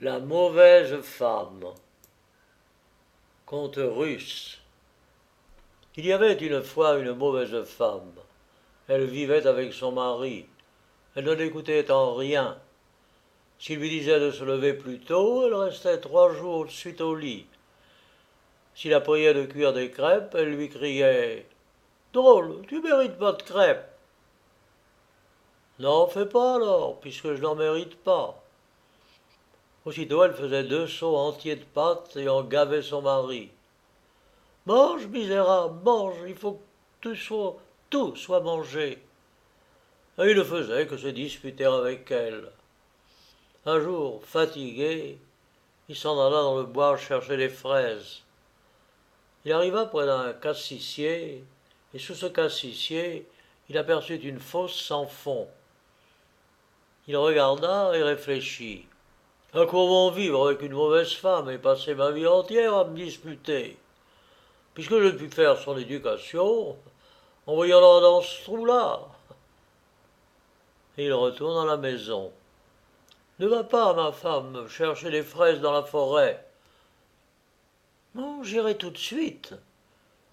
La mauvaise femme. Conte russe. Il y avait une fois une mauvaise femme. Elle vivait avec son mari. Elle ne l'écoutait en rien. S'il lui disait de se lever plus tôt, elle restait 3 jours suite au lit. S'il la priait de cuire des crêpes, elle lui criait Drôle, tu mérites pas de crêpes. N'en fais pas alors, puisque je n'en mérite pas. Aussitôt elle faisait 2 seaux entiers de pâtes et en gavait son mari. Mange, misérable, mange, il faut que tout soit mangé. Et il ne faisait que se disputer avec elle. Un jour, fatigué, il s'en alla dans le bois chercher des fraises. Il arriva près d'un cassissier, et sous ce cassissier, il aperçut une fosse sans fond. Il regarda et réfléchit. À quoi bon vivre avec une mauvaise femme et passer ma vie entière à me disputer? Puisque je puis faire son éducation, envoyons-la dans ce trou-là. Et il retourne à la maison. Ne va pas, ma femme, chercher les fraises dans la forêt. Non, j'irai tout de suite.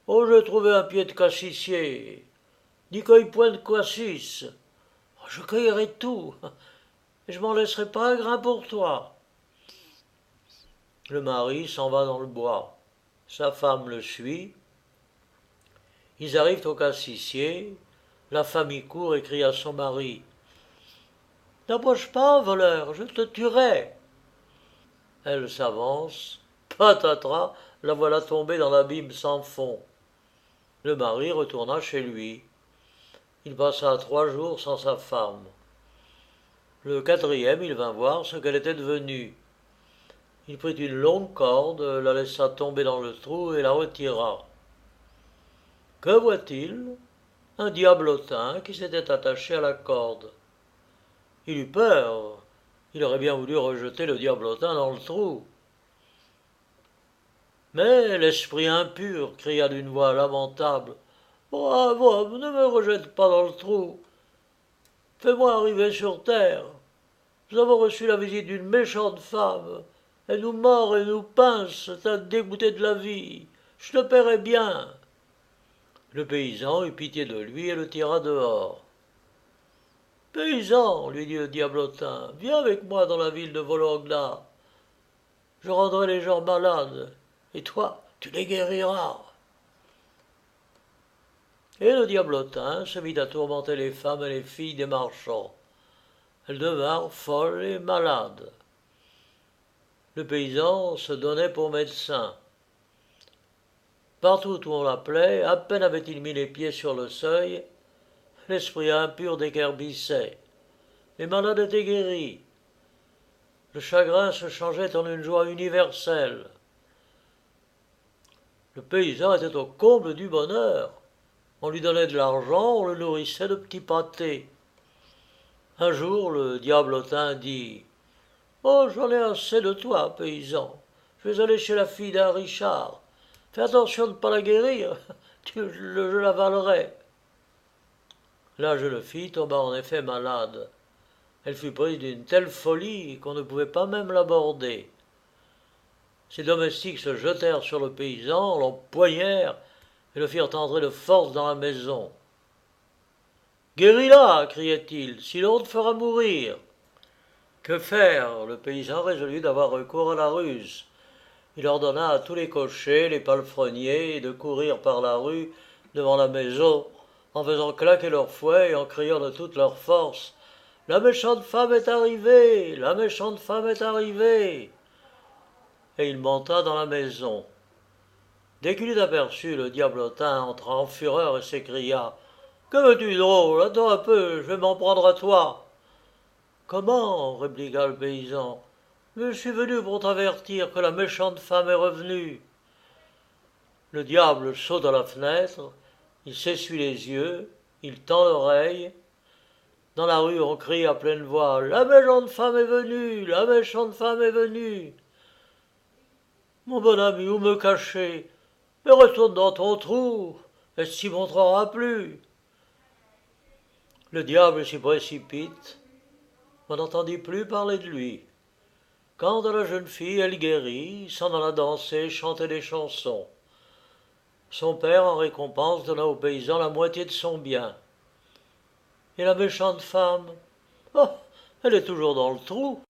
Oh, j'ai trouvé un pied de cassissier. N'y cueille point de cassis. Oh, je cueillerai tout, et je m'en laisserai pas un grain pour toi. Le mari s'en va dans le bois. Sa femme le suit. Ils arrivent au cassissier. La femme y court et crie à son mari. N'approche pas, voleur, je te tuerai. Elle s'avance. Patatras, la voilà tombée dans l'abîme sans fond. Le mari retourna chez lui. Il passa 3 jours sans sa femme. Le quatrième, il vint voir ce qu'elle était devenue. Il prit une longue corde, la laissa tomber dans le trou et la retira. Que voit-il? Un diablotin qui s'était attaché à la corde. Il eut peur. Il aurait bien voulu rejeter le diablotin dans le trou. Mais l'esprit impur cria d'une voix lamentable. Brave homme, ne me rejette pas dans le trou. Fais-moi arriver sur terre. Nous avons reçu la visite d'une méchante femme. Elle nous mord et nous pince, t'as dégoûté de la vie. Je te paierai bien. Le paysan eut pitié de lui et le tira dehors. Paysan, lui dit le diablotin, viens avec moi dans la ville de Vologda. Je rendrai les gens malades, et toi, tu les guériras. Et le diablotin se mit à tourmenter les femmes et les filles des marchands. Elles devinrent folles et malades. Le paysan se donnait pour médecin. Partout où on l'appelait, à peine avait-il mis les pieds sur le seuil, l'esprit impur déguerpissait. Les malades étaient guéris. Le chagrin se changeait en une joie universelle. Le paysan était au comble du bonheur. On lui donnait de l'argent, on le nourrissait de petits pâtés. Un jour, le diablotin dit « Oh, j'en ai assez de toi, paysan. Je vais aller chez la fille d'un Richard. Fais attention de ne pas la guérir, je l'avalerai. » La jeune fille tomba en effet malade. Elle fut prise d'une telle folie qu'on ne pouvait pas même l'aborder. Ses domestiques se jetèrent sur le paysan, l'empoignèrent et le firent entrer de force dans la maison. « Guéris-la, criait-il, sinon on te fera mourir. » Que faire? Le paysan résolut d'avoir recours à la ruse. Il ordonna à tous les cochers, les palefreniers, de courir par la rue devant la maison, en faisant claquer leurs fouets et en criant de toute leur force « La méchante femme est arrivée! La méchante femme est arrivée !» Et il monta dans la maison. Dès qu'il eut aperçu le diablotin entra en fureur et s'écria « Que veux-tu, drôle? Attends un peu, je vais m'en prendre à toi. » « Comment? Répliqua le paysan. « Je suis venu pour t'avertir que la méchante femme est revenue. » Le diable saute à la fenêtre, il s'essuie les yeux, il tend l'oreille. Dans la rue, on crie à pleine voix « La méchante femme est venue! La méchante femme est venue !» Mon bon ami, où me cacher? Mais retourne dans ton trou, elle s'y montrera plus. Le diable s'y précipite. On n'entendit plus parler de lui. Quant à la jeune fille, elle guérit, s'en alla danser, chanter des chansons. Son père, en récompense, donna au paysan la moitié de son bien. Et la méchante femme, oh, elle est toujours dans le trou.